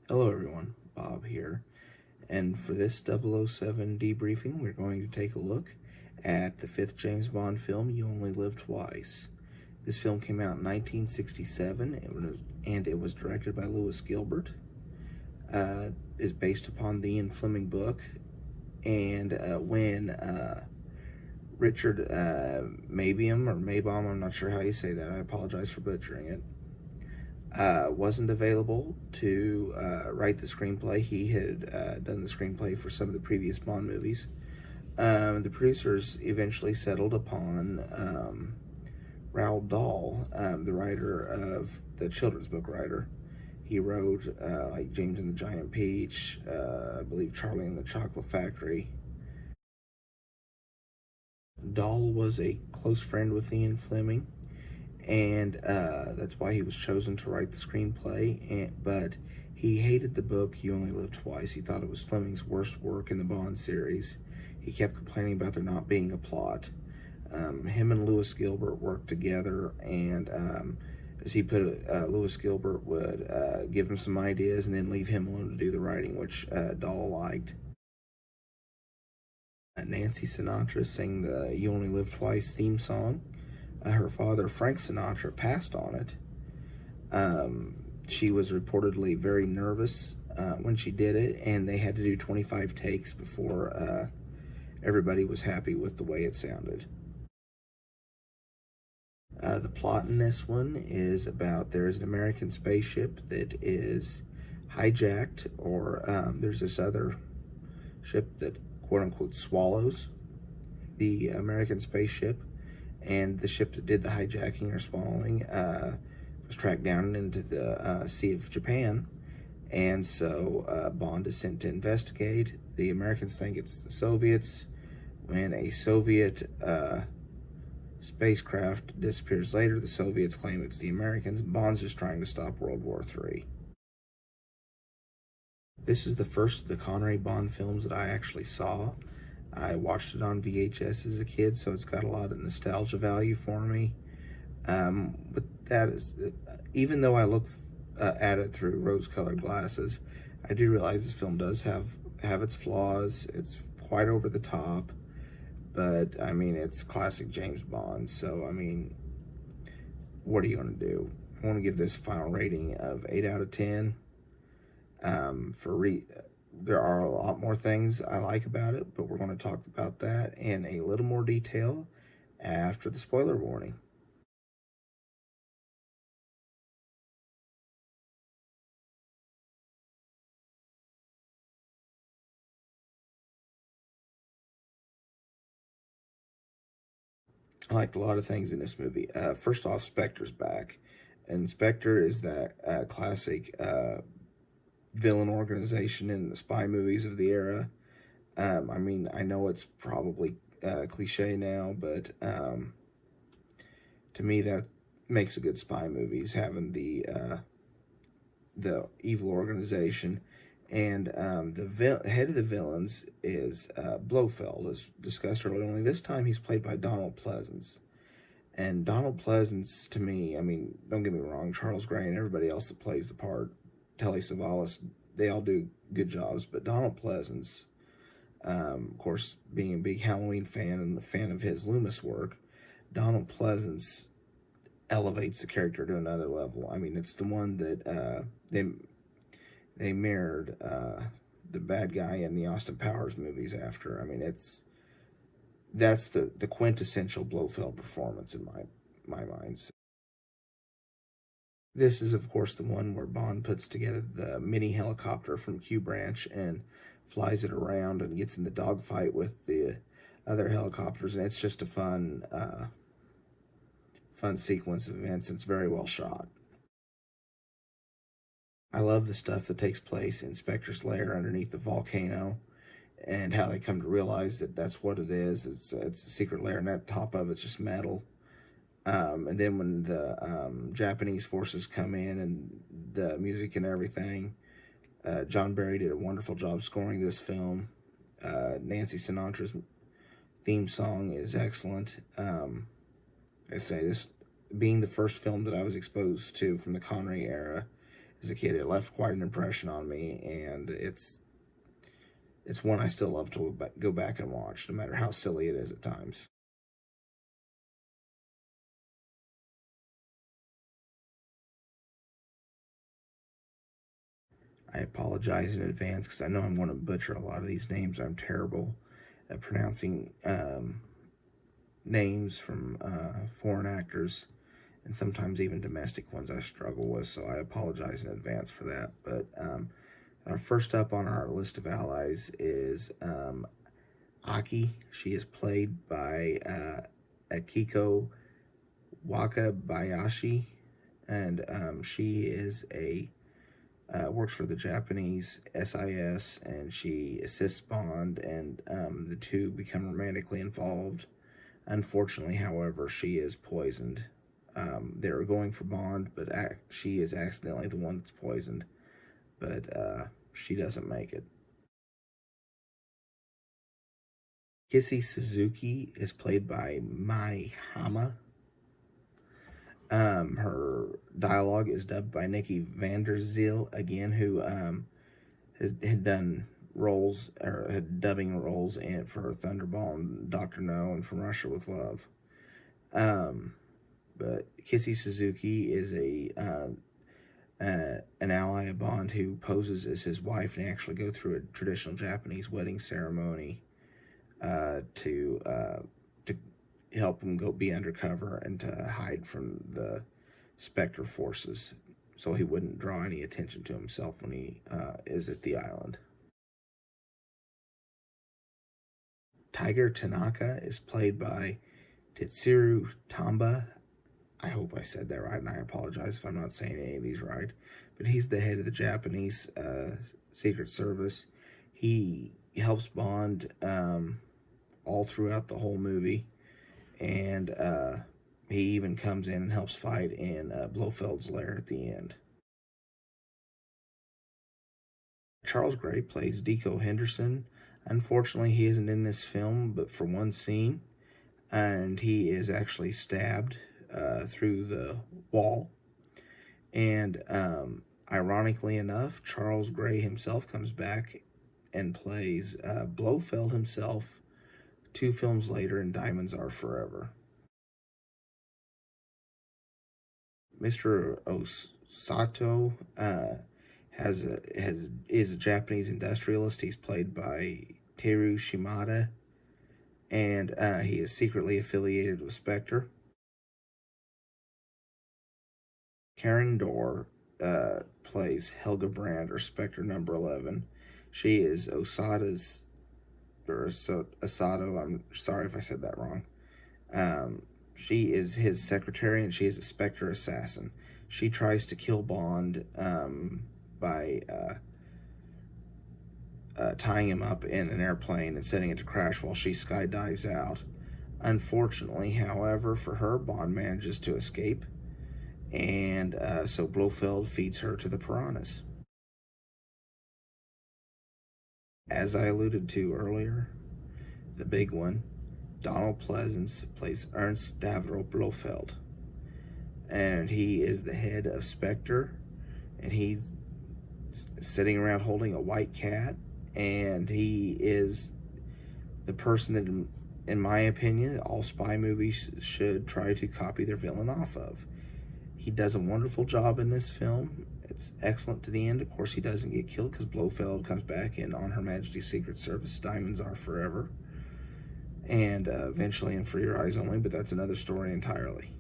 Hello everyone, Bob here, and for this 007 debriefing, we're going to take a look at the fifth James Bond film, You Only Live Twice. This film came out in 1967, and it was directed by Lewis Gilbert. Is based upon the Ian Fleming book, and when Richard Mabium, or Mabom, I'm not sure how you say that, I apologize for butchering it, wasn't available to write the screenplay. He had done the screenplay for some of the previous Bond movies. The producers eventually settled upon Roald Dahl, the writer of the children's book writer. He wrote like James and the Giant Peach, I believe Charlie and the Chocolate Factory. Dahl was a close friend with Ian Fleming, and that's why he was chosen to write the screenplay. But he hated the book You Only Live Twice. He thought it was Fleming's worst work in the Bond series. He kept complaining about there not being a plot. Him and Lewis Gilbert worked together, and as he put it, Lewis Gilbert would give him some ideas and then leave him alone to do the writing, which Dahl liked. Nancy Sinatra sang the You Only Live Twice theme song. Her father, Frank Sinatra, passed on it. She was reportedly very nervous when she did it, and they had to do 25 takes before everybody was happy with the way it sounded. The plot in this one is about there's an American spaceship that is hijacked, or there's this other ship that quote-unquote swallows the American spaceship, and the ship that did the hijacking or swallowing was tracked down into the Sea of Japan, and so Bond is sent to investigate. The Americans think it's the Soviets. When a Soviet spacecraft disappears later, the Soviets claim it's the Americans. Bond's just trying to stop World War III. This is the first of the Connery Bond films that I actually saw. I watched it on VHS as a kid, so it's got a lot of nostalgia value for me. But that is, even though I look at it through rose-colored glasses, I do realize this film does have its flaws. It's quite over the top, but I mean, it's classic James Bond. So I mean, what are you going to do? I want to give this final rating of 8 out of 10. There are a lot more things I like about it, but we're going to talk about that in a little more detail after the spoiler warning. I liked a lot of things in this movie. First off, Spectre's back, and Spectre is that classic villain organization in the spy movies of the era. I mean, I know it's probably cliche now, but to me that makes a good spy movies, having the evil organization. And the head of the villains is Blofeld, as discussed earlier. Only this time he's played by Donald Pleasance. And Donald Pleasance, to me, I mean, don't get me wrong, Charles Gray and everybody else that plays the part, Telly Savalas, they all do good jobs. But Donald Pleasance, of course, being a big Halloween fan and a fan of his Loomis work, Donald Pleasance elevates the character to another level. I mean, it's the one that they mirrored the bad guy in the Austin Powers movies after. I mean, that's the quintessential Blofeld performance in my mind. This is, of course, the one where Bond puts together the mini helicopter from Q Branch and flies it around and gets in the dogfight with the other helicopters, and it's just a fun sequence of events. It's very well shot. I love the stuff that takes place in Spectre's lair underneath the volcano, and how they come to realize that that's what it is. It's a secret lair, and that top of it's just metal. And then when the Japanese forces come in and the music and everything, John Barry did a wonderful job scoring this film. Nancy Sinatra's theme song is excellent. I say this being the first film that I was exposed to from the Connery era, as a kid. It left quite an impression on me, and it's one I still love to go back and watch, no matter how silly it is at times. I apologize in advance because I know I'm going to butcher a lot of these names. I'm terrible at pronouncing names from foreign actors, and sometimes even domestic ones I struggle with, so I apologize in advance for that. But first up on our list of allies is Aki. She is played by Akiko Wakabayashi, and she is works for the Japanese SIS, and she assists Bond, and the two become romantically involved. Unfortunately, however, she is poisoned. They're going for Bond, but she is accidentally the one that's poisoned, but she doesn't make it. Kissy Suzuki is played by Mai Hama. Her dialogue is dubbed by Nikki Vanderzeel, again, who had done roles, or had dubbing roles for Thunderball and Dr. No and From Russia with Love. But Kissy Suzuki is an ally of Bond who poses as his wife, and actually go through a traditional Japanese wedding ceremony to help him go be undercover and to hide from the Spectre forces, so he wouldn't draw any attention to himself when he is at the island. Tiger Tanaka is played by Tetsuro Tamba. I hope I said that right, and I apologize if I'm not saying any of these right. But he's the head of the Japanese Secret Service. He helps Bond all throughout the whole movie, and he even comes in and helps fight in Blofeld's lair at the end. Charles Gray plays Deco Henderson. Unfortunately, he isn't in this film, but for one scene, and he is actually stabbed through the wall. And ironically enough, Charles Gray himself comes back and plays Blofeld himself 2 films later in Diamonds Are Forever. Mr. Osato is a Japanese industrialist. He's played by Teru Shimada, and he is secretly affiliated with Spectre. Karen Dorr plays Helga Brand, or Spectre number 11. She is Osato, I'm sorry if I said that wrong. She is his secretary, and she is a Spectre assassin. She tries to kill Bond by tying him up in an airplane and setting it to crash while she skydives out. Unfortunately, however, for her, Bond manages to escape, and so Blofeld feeds her to the piranhas. As I alluded to earlier, the big one, Donald Pleasance plays Ernst Stavro Blofeld, and he is the head of Spectre, and he's sitting around holding a white cat, and he is the person that, in my opinion, all spy movies should try to copy their villain off of. He does a wonderful job in this film. It's excellent to the end. Of course, he doesn't get killed because Blofeld comes back in On Her Majesty's Secret Service, Diamonds Are Forever, and eventually in For Your Eyes Only, but that's another story entirely.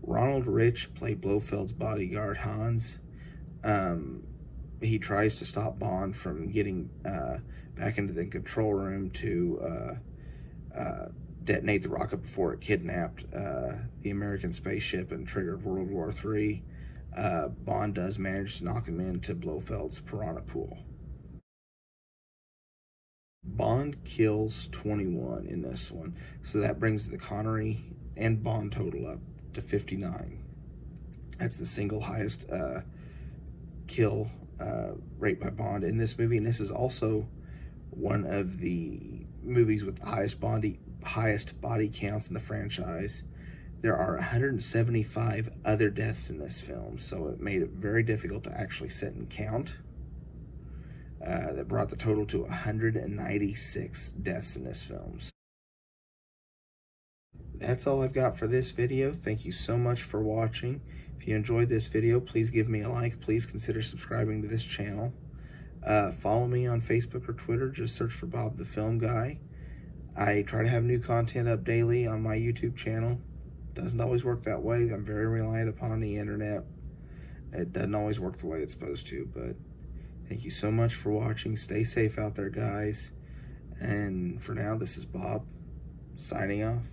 Ronald Rich played Blofeld's bodyguard, Hans. He tries to stop Bond from getting back into the control room to detonate the rocket before it kidnapped the American spaceship and triggered World War III. Bond does manage to knock him into Blofeld's piranha pool. Bond kills 21 in this one, so that brings the Connery and Bond total up to 59. That's the single highest kill rate by Bond in this movie, and this is also one of the movies with the highest body counts in the franchise. There are 175 other deaths in this film, so it made it very difficult to actually sit and count. That brought the total to 196 deaths in this film. That's all I've got for this video. Thank you so much for watching. If you enjoyed this video, please give me a like. Please consider subscribing to this channel. Follow me on Facebook or Twitter. Just search for Bob the Film Guy. I try to have new content up daily on my YouTube channel. Doesn't always work that way. I'm very reliant upon the internet. It doesn't always work the way it's supposed to, but thank you so much for watching. Stay safe out there, guys. And for now, this is Bob signing off.